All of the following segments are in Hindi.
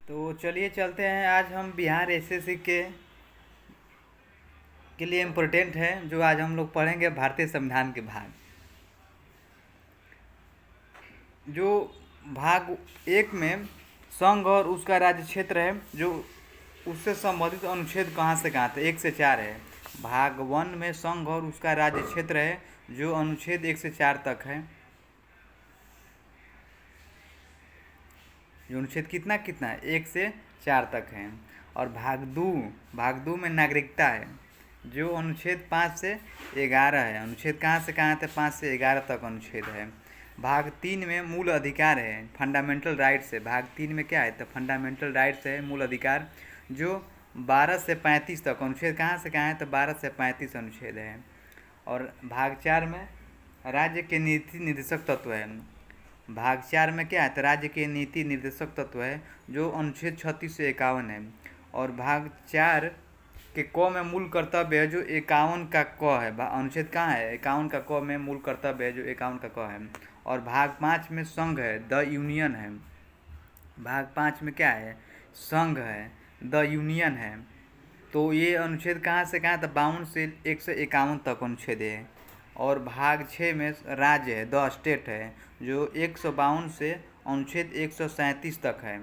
तो चलिए चलते हैं। आज हम बिहार एसएससी के लिए इम्पोर्टेंट है जो आज हम लोग पढ़ेंगे भारतीय संविधान के भाग। जो भाग एक में संघ और उसका राज्य क्षेत्र है, जो उससे संबंधित अनुच्छेद कहाँ से कहाँ थे, 1 से 4 है। भाग 1 में संघ और उसका राज्य क्षेत्र है, जो अनुच्छेद 1 से 4 तक है। जो अनुच्छेद कितना कितना है, 1 से 4 तक है। और भाग 2 में नागरिकता है, जो अनुच्छेद 5 से 11 है। अनुच्छेद कहाँ से कहाँ थे, 5 से 11 तक अनुच्छेद है। भाग 3 में मूल अधिकार है, फंडामेंटल राइट्स है। भाग 3 में क्या है, तो फंडामेंटल राइट्स है, मूल अधिकार, जो 12 से 35 तक अनुच्छेद कहाँ से कहाँ है, तो 12 से 35 अनुच्छेद है। और भाग 4 में राज्य के नीति निर्देशक तत्व है। भाग 4 में क्या है, तो राज्य के नीति निर्देशक तत्व है, जो अनुच्छेद 36 से 51 है। और भाग 4 के क में मूल कर्तव्य है, जो 51 का क है। अनुच्छेद कहाँ है, 51 का क में मूल कर्तव्य है, जो 51 का क है। और भाग 5 में संघ है, द यूनियन है। भाग 5 में क्या है, संघ है, द यूनियन है। तो ये अनुच्छेद कहाँ से कहाँ, तो 52 से 151 तक अनुच्छेद है। और भाग 6 में राज्य है, द स्टेट है, जो 152 से अनुच्छेद 137 तक है।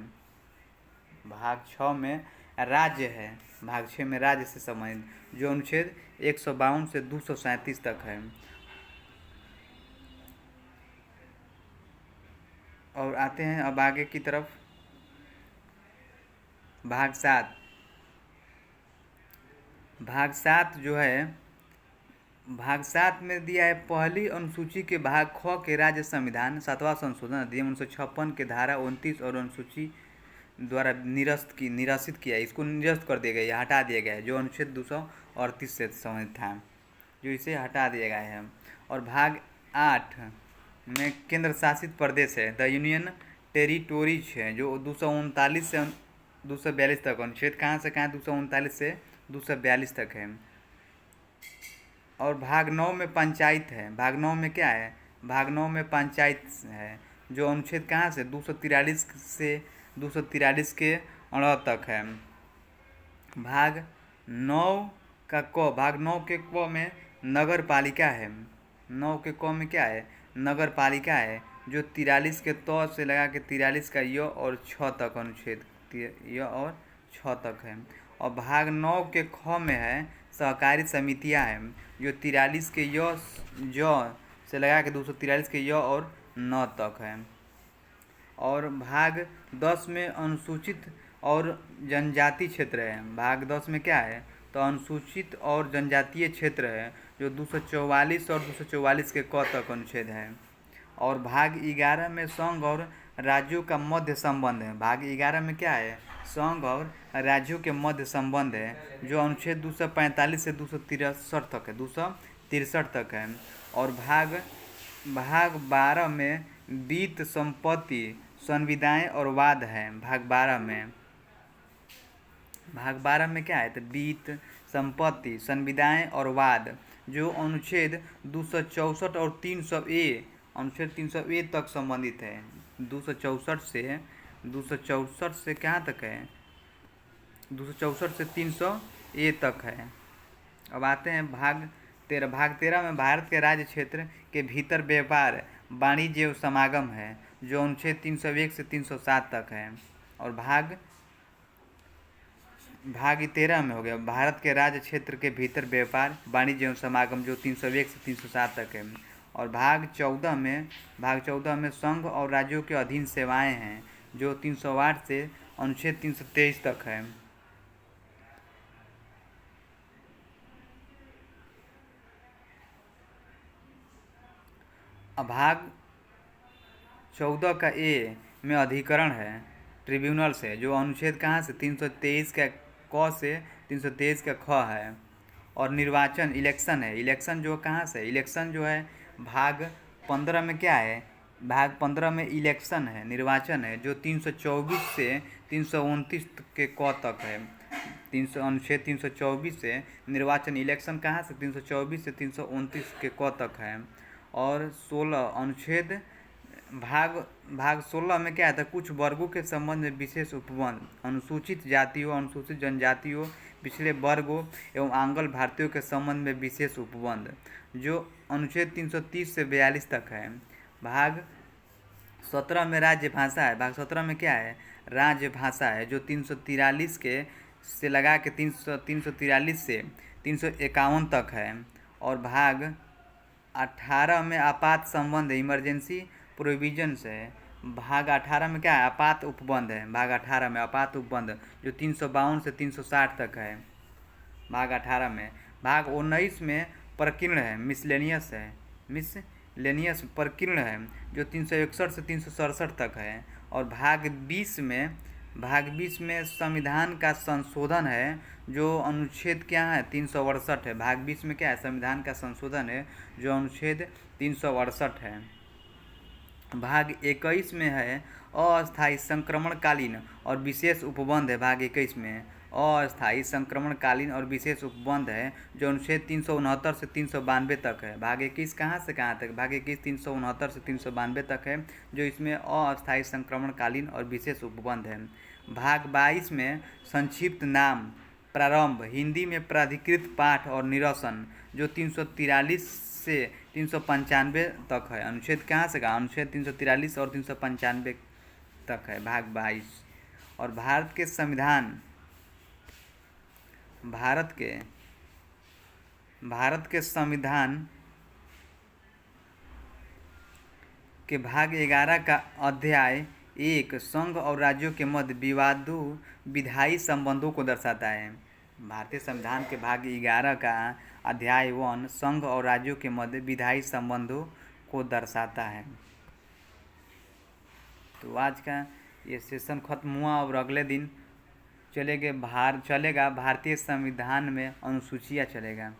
भाग 6 में राज्य है, भाग 6 में राज्य से संबंधित, जो अनुच्छेद 152 से 237 तक है। और आते हैं अब आगे की तरफ। भाग 7 जो है, भाग 7 में दिया है पहली अनुसूची के भाग ख के राज्य संविधान 7वां संशोधन अधिनियम 1956 के धारा 29 और अनुसूची द्वारा निरसित किया। इसको निरस्त कर दिया गया, हटा दिया गया है, जो अनुच्छेद 238 से संबंधित था, जो इसे हटा दिया गया है। और भाग 8 में केंद्र शासित प्रदेश है, द यूनियन टेरिटोरीज है, जो 239 से 242 तक अनुच्छेद कहाँ से कहाँ, 239 से 242 तक है। और भाग 9 में पंचायत है। भाग 9 में क्या है, भाग 9 में पंचायत है, जो अनुच्छेद कहाँ से 243 से 243 के 18 तक है। भाग 9 का क, भाग 9 के क में नगर पालिका है। 9 के क में क्या है, नगर पालिका है, जो 43 के त से लगा के 43 का य और 6 तक अनुच्छेद य और 6 तक है। और भाग 9 के ख में है सहकारी समितियां हैं, जो 43 के य से लगा के 243 के य और 9 तक है। और भाग 10 में अनुसूचित और जनजातीय क्षेत्र है। भाग 10 में क्या है, तो अनुसूचित और जनजातीय क्षेत्र है, जो 244 और 244 के क तक अनुच्छेद है। और भाग 11 में संघ और राज्यों का मध्य संबंध है। भाग 11 में क्या है, संघ और राज्यों के मध्य संबंध है, जो अनुच्छेद 245 से 263 तक है, 263 तक है। और भाग 12 में वित्त, संपत्ति, संविदाएं और वाद है। भाग 12 में क्या है, तो वित्त, संपत्ति, संविदाएं और वाद, जो अनुच्छेद 264 और 300A, अनुच्छेद 300A तक संबंधित है। 264 से कहाँ तक है, 264 से 300A तक है। अब आते हैं भाग 13। भाग 13 में भारत के राज्य क्षेत्र के भीतर व्यापार, वाणिज्य एवं समागम है, जो अनुच्छेद 301 से 307 तक है। और भाग 13 में हो गया भारत के राज्य क्षेत्र के भीतर व्यापार, वाणिज्य एवं समागम, जो 301 से 307 तक है। और भाग 14 में संघ और राज्यों के अधीन सेवाएं हैं, जो 308 से अनुच्छेद 323 तक है। अब भाग 14 का ए में अधिकरण है, ट्रिब्यूनल्स है, जो अनुच्छेद कहाँ से 323 का क से 323 का ख है। और निर्वाचन, इलेक्शन है, इलेक्शन जो कहाँ से, इलेक्शन जो है भाग 15 में क्या है, भाग 15 में इलेक्शन है, निर्वाचन है, जो 324 से 329 के क तक है। अनुच्छेद 324 से निर्वाचन, इलेक्शन कहाँ से 324 से 329 के क तक है। और 16 अनुच्छेद भाग भाग 16 में क्या आता है, कुछ वर्गों के संबंध में विशेष उपबंध, अनुसूचित जातियों, अनुसूचित जनजातियों, पिछड़े वर्गों एवं आंग्ल भारतीयों के संबंध में विशेष उपबंध, जो अनुच्छेद 330 से 42 तक है। भाग 17 में राज्य भाषा है। भाग 17 में क्या है, राज्य भाषा है, जो 343 के से लगा के 343 से 351 तक है। और भाग 18 में आपात संबंध है, इमरजेंसी प्रोविजंस है। भाग 18 में क्या है, आपात उपबंध है। भाग 18 में आपात उपबंध जो 352 से 360 तक है भाग 18 में। भाग 19 में प्रकीर्ण है, मिसलेनियस है, मिसलेनियस प्रकीर्ण है, जो 361 से 367 तक है। और भाग 20 में संविधान का संशोधन है, जो अनुच्छेद क्या है, 368 है। भाग 20 में क्या है, संविधान का संशोधन है, जो अनुच्छेद 368 है। भाग 21 में है अस्थायी संक्रमणकालीन और विशेष उपबंध है। भाग 21 में अस्थायी संक्रमणकालीन और विशेष उपबंध है, जो अनुच्छेद 369 से 392 तक है। भाग 21 कहाँ से कहाँ तक, भाग 21 369 से 392 तक है, जो इसमें अस्थायी संक्रमणकालीन और विशेष उपबंध है। भाग 22 में संक्षिप्त नाम प्रारंभ, हिंदी में प्राधिकृत पाठ और निरसन, जो 343 से 395 तक है। अनुच्छेद कहाँ से कहाँ, अनुच्छेद 343 और 395 तक है भाग 22। और भारत के संविधान के भाग 11 का अध्याय 1 संघ और राज्यों के मध्य विधायी संबंधों को दर्शाता है। भारतीय संविधान के भाग 11 का अध्याय 1 संघ और राज्यों के मध्य विधायी संबंधों को दर्शाता है। तो आज का ये सेशन खत्म हुआ और अगले दिन चलेगा भारतीय संविधान में अनुसूचियाँ चलेगा।